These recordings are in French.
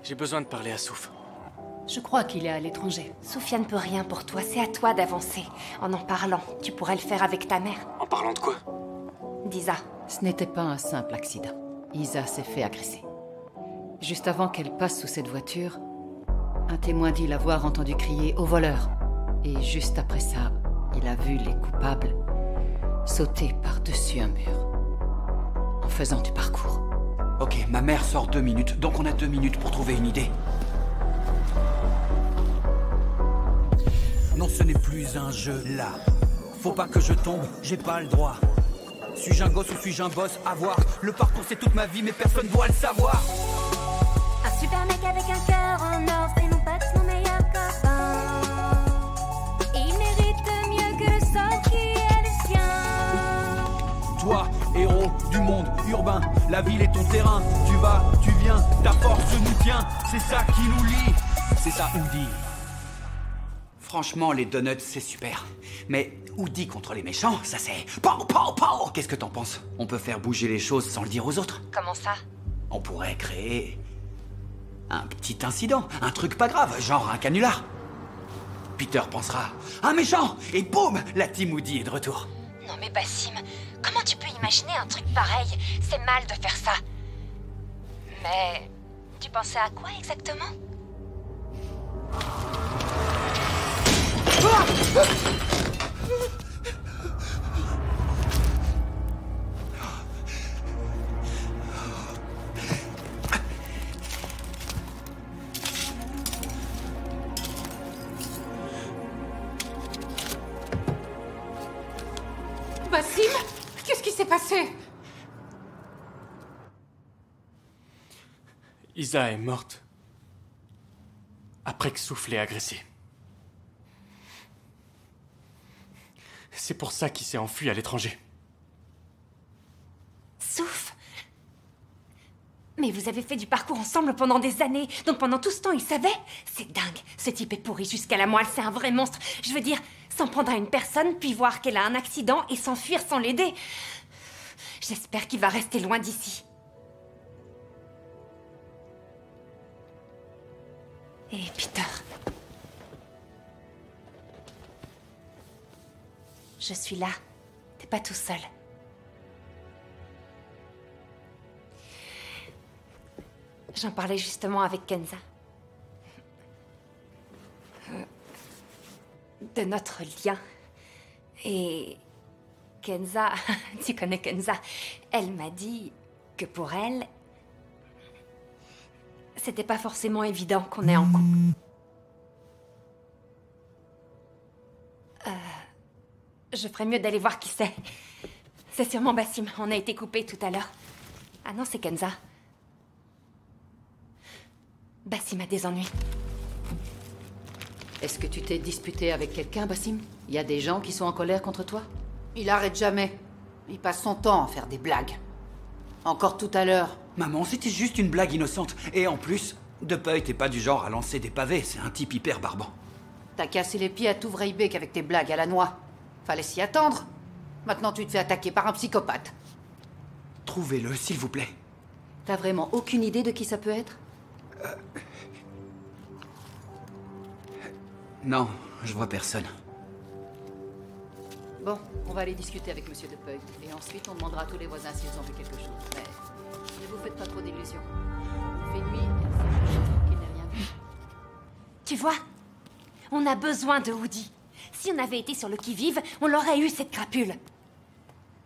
J'ai besoin de parler à Souf. Je crois qu'il est à l'étranger. Soufia ne peut rien pour toi, c'est à toi d'avancer. En parlant, tu pourrais le faire avec ta mère. En parlant de quoi? d'Isa. Ce n'était pas un simple accident. Isa s'est fait agresser. Juste avant qu'elle passe sous cette voiture, un témoin dit l'avoir entendu crier au voleur. Et juste après ça, il a vu les coupables sauter par-dessus un mur, en faisant du parcours. Ok, ma mère sort 2 minutes, donc on a 2 minutes pour trouver une idée. Non, ce n'est plus un jeu, là. Faut pas que je tombe, j'ai pas le droit. Suis-je un gosse ou suis-je un boss? À voir. Le parcours c'est toute ma vie, mais personne doit le savoir. Un super mec avec un cœur en or, c'est mon pote, mon meilleur copain. Et il mérite mieux que le sort qui est le sien. Toi, héros du monde urbain, la ville est ton terrain. Tu vas, tu viens, ta force nous tient. C'est ça qui nous lie, c'est ça Woody. Franchement, les donuts, c'est super. Mais Woody contre les méchants, ça c'est... Pow, pow, pow. Qu'est-ce que t'en penses? On peut faire bouger les choses sans le dire aux autres. Comment ça? On pourrait créer... un petit incident, un truc pas grave, genre un canular. Peter pensera « un méchant !» et boum, la team Woody est de retour. Non mais Bassim, comment tu peux imaginer un truc pareil? C'est mal de faire ça. Mais... tu pensais à quoi exactement? Bassim, qu'est-ce qui s'est passé? Isa est morte. Après que Souf l'ait agressée. C'est pour ça qu'il s'est enfui à l'étranger. Souf. Mais vous avez fait du parcours ensemble pendant des années, donc pendant tout ce temps, il savait? C'est dingue, ce type est pourri jusqu'à la moelle, c'est un vrai monstre. Je veux dire, s'en prendre à une personne, puis voir qu'elle a un accident et s'enfuir sans l'aider. J'espère qu'il va rester loin d'ici. Et Peter... je suis là. T'es pas tout seul. J'en parlais justement avec Kenza. De notre lien. Et... Kenza... tu connais Kenza. Elle m'a dit que pour elle... c'était pas forcément évident qu'on est en couple. Je ferais mieux d'aller voir qui c'est. C'est sûrement Bassim. On a été coupés tout à l'heure. Ah non, c'est Kenza. Bassim a des ennuis. Est-ce que tu t'es disputé avec quelqu'un, Bassim? Il y a des gens qui sont en colère contre toi? Il arrête jamais. Il passe son temps à faire des blagues. Encore tout à l'heure. Maman, c'était juste une blague innocente. Et en plus, Depuy t'es pas du genre à lancer des pavés, c'est un type hyper barbant. T'as cassé les pieds à tout Vreibeek avec tes blagues à la noix. Fallait s'y attendre. Maintenant, tu te fais attaquer par un psychopathe. Trouvez-le, s'il vous plaît. T'as vraiment aucune idée de qui ça peut être? Non, je vois personne. Bon, on va aller discuter avec Monsieur Depuy. Et ensuite, on demandera à tous les voisins s'ils ont vu quelque chose. Mais ne vous faites pas trop d'illusions. Il fait nuit et c'est juste qu'il n'ait rien vu. Tu vois? On a besoin de Woody. Si on avait été sur le qui-vive, on l'aurait eu, cette crapule.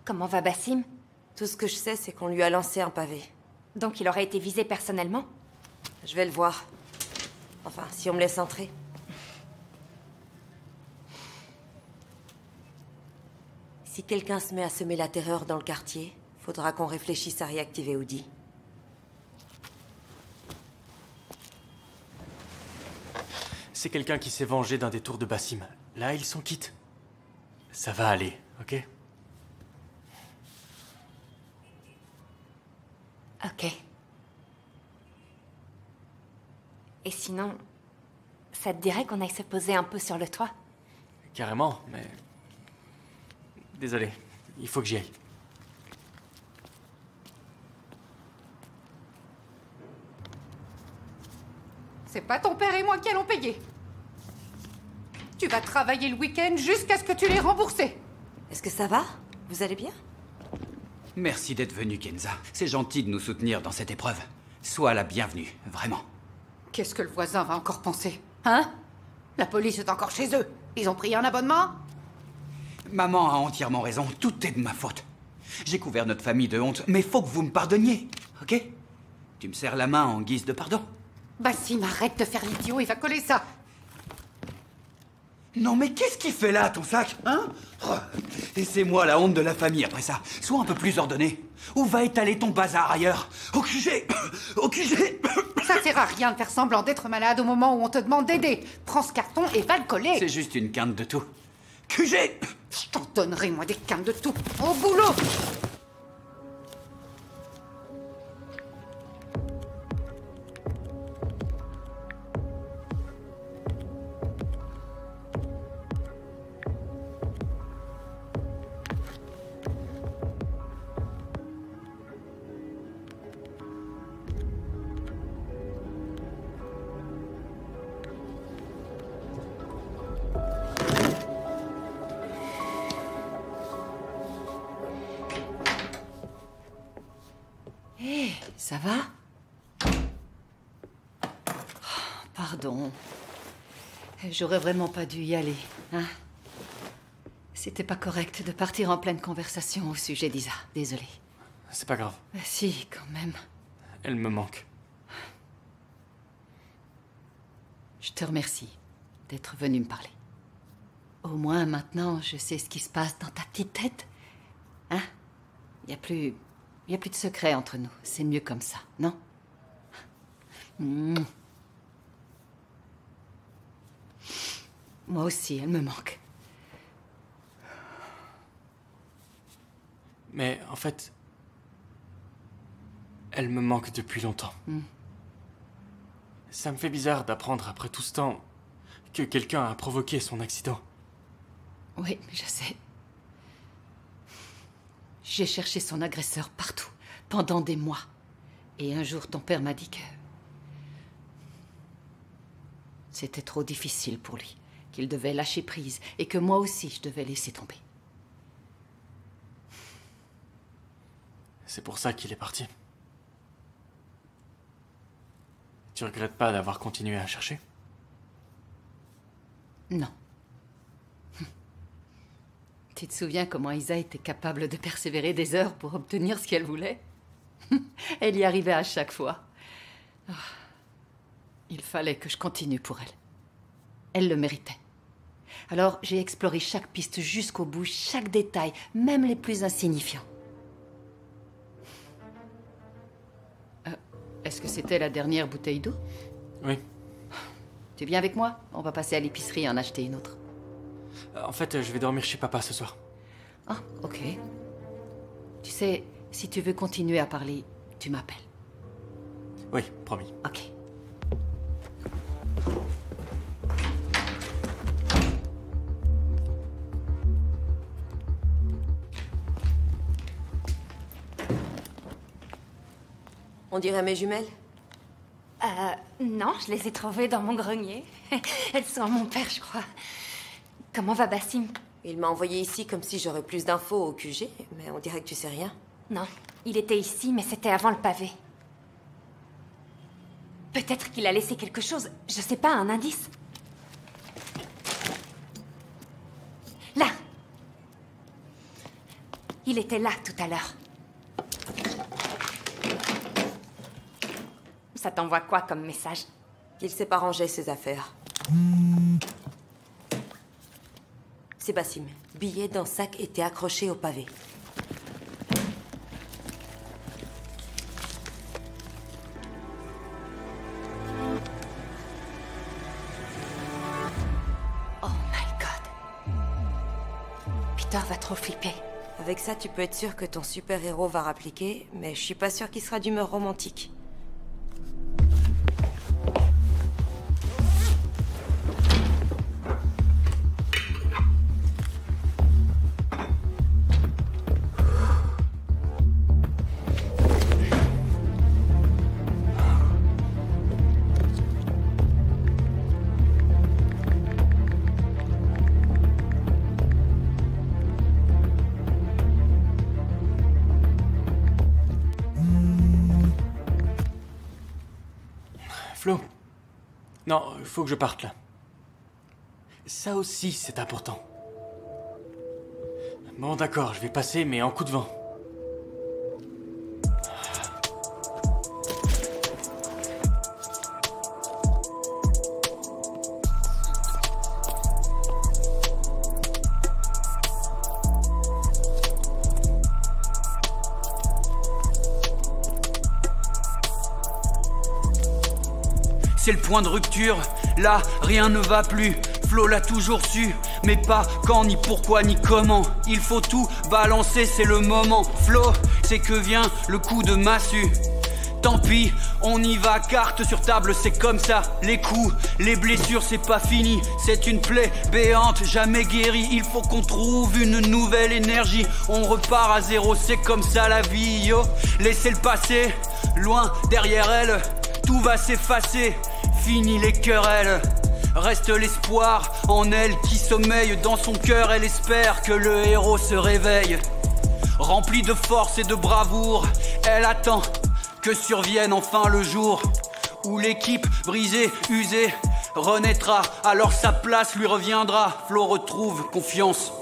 Comment va Bassim? Tout ce que je sais, c'est qu'on lui a lancé un pavé. Donc il aurait été visé personnellement? Je vais le voir. Enfin, si on me laisse entrer. Si quelqu'un se met à semer la terreur dans le quartier, faudra qu'on réfléchisse à réactiver Woody. C'est quelqu'un qui s'est vengé d'un détour de Bassim. Là, ils sont quittes. Ça va aller, ok? Ok. Et sinon, ça te dirait qu'on aille se poser un peu sur le toit? Carrément, mais... désolé, il faut que j'y aille. C'est pas ton père et moi qui allons payer. Tu vas travailler le week-end jusqu'à ce que tu l'aies remboursé. Est-ce que ça va? Vous allez bien? Merci d'être venu, Kenza. C'est gentil de nous soutenir dans cette épreuve. Sois la bienvenue, vraiment. Qu'est-ce que le voisin va encore penser? Hein? La police est encore chez eux. Ils ont pris un abonnement? Maman a entièrement raison, tout est de ma faute. J'ai couvert notre famille de honte, mais faut que vous me pardonniez, ok? Tu me serres la main en guise de pardon? Bassim, arrête de faire l'idiot, il va coller ça. Non mais qu'est-ce qu'il fait là, ton sac, hein? Oh, et c'est moi la honte de la famille après ça. Sois un peu plus ordonné. Où va étaler ton bazar ailleurs? Au QG! Au QG! Ça sert à rien de faire semblant d'être malade au moment où on te demande d'aider. Prends ce carton et va le coller. C'est juste une quinte de tout. QG! Je t'en donnerai, moi, des quintes de tout. Au boulot! Ça va? Oh, pardon. J'aurais vraiment pas dû y aller, hein? C'était pas correct de partir en pleine conversation au sujet d'Isa. Désolée. C'est pas grave. Si, quand même. Elle me manque. Je te remercie d'être venu me parler. Au moins, maintenant, je sais ce qui se passe dans ta petite tête. Hein? Y a plus de secret entre nous. C'est mieux comme ça, non? Moi aussi, elle me manque. Mais en fait, elle me manque depuis longtemps. Ça me fait bizarre d'apprendre après tout ce temps que quelqu'un a provoqué son accident. Oui, je sais. J'ai cherché son agresseur partout, pendant des mois. Et un jour, ton père m'a dit que... c'était trop difficile pour lui, qu'il devait lâcher prise, et que moi aussi, je devais laisser tomber. C'est pour ça qu'il est parti. Tu regrettes pas d'avoir continué à chercher? Non. Tu te souviens comment Isa était capable de persévérer des heures pour obtenir ce qu'elle voulait? Elle y arrivait à chaque fois. Oh. Il fallait que je continue pour elle. Elle le méritait. Alors j'ai exploré chaque piste jusqu'au bout, chaque détail, même les plus insignifiants. Est-ce que c'était la dernière bouteille d'eau? Oui. Tu viens avec moi? On va passer à l'épicerie et en acheter une autre. En fait, je vais dormir chez papa ce soir. Ah, ok. Tu sais, si tu veux continuer à parler, tu m'appelles. Oui, promis. Ok. On dirait mes jumelles? Non, je les ai trouvées dans mon grenier. Elles sont à mon père, je crois. Comment va Bassim? Il m'a envoyé ici comme si j'aurais plus d'infos au QG, mais on dirait que tu sais rien. Non, il était ici, mais c'était avant le pavé. Peut-être qu'il a laissé quelque chose, je sais pas, un indice. Là! Il était là tout à l'heure. Ça t'envoie quoi comme message? Qu'il sait pas ranger ses affaires. C'est Bassim. Billet dans sac était accroché au pavé. Oh my God. Peter va trop flipper. Avec ça, tu peux être sûr que ton super-héros va rappliquer, mais je suis pas sûre qu'il sera d'humeur romantique. Flo. Non, il faut que je parte là. Ça aussi, c'est important. Bon, d'accord, je vais passer, mais en coup de vent. C'est le point de rupture, là rien ne va plus. Flo l'a toujours su, mais pas quand, ni pourquoi, ni comment. Il faut tout balancer, c'est le moment. Flo, c'est que vient le coup de massue. Tant pis, on y va, carte sur table, c'est comme ça. Les coups, les blessures, c'est pas fini. C'est une plaie béante, jamais guérie. Il faut qu'on trouve une nouvelle énergie. On repart à zéro, c'est comme ça la vie, yo. Laissez le passé, loin derrière elle. Tout va s'effacer, fini les querelles. Reste l'espoir en elle qui sommeille dans son cœur. Elle espère que le héros se réveille. Remplie de force et de bravoure, elle attend que survienne enfin le jour où l'équipe brisée, usée, renaîtra. Alors sa place lui reviendra. Flo retrouve confiance.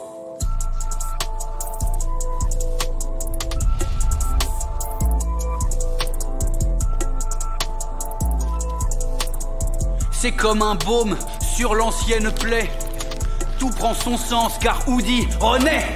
C'est comme un baume sur l'ancienne plaie. Tout prend son sens car Woody renaît.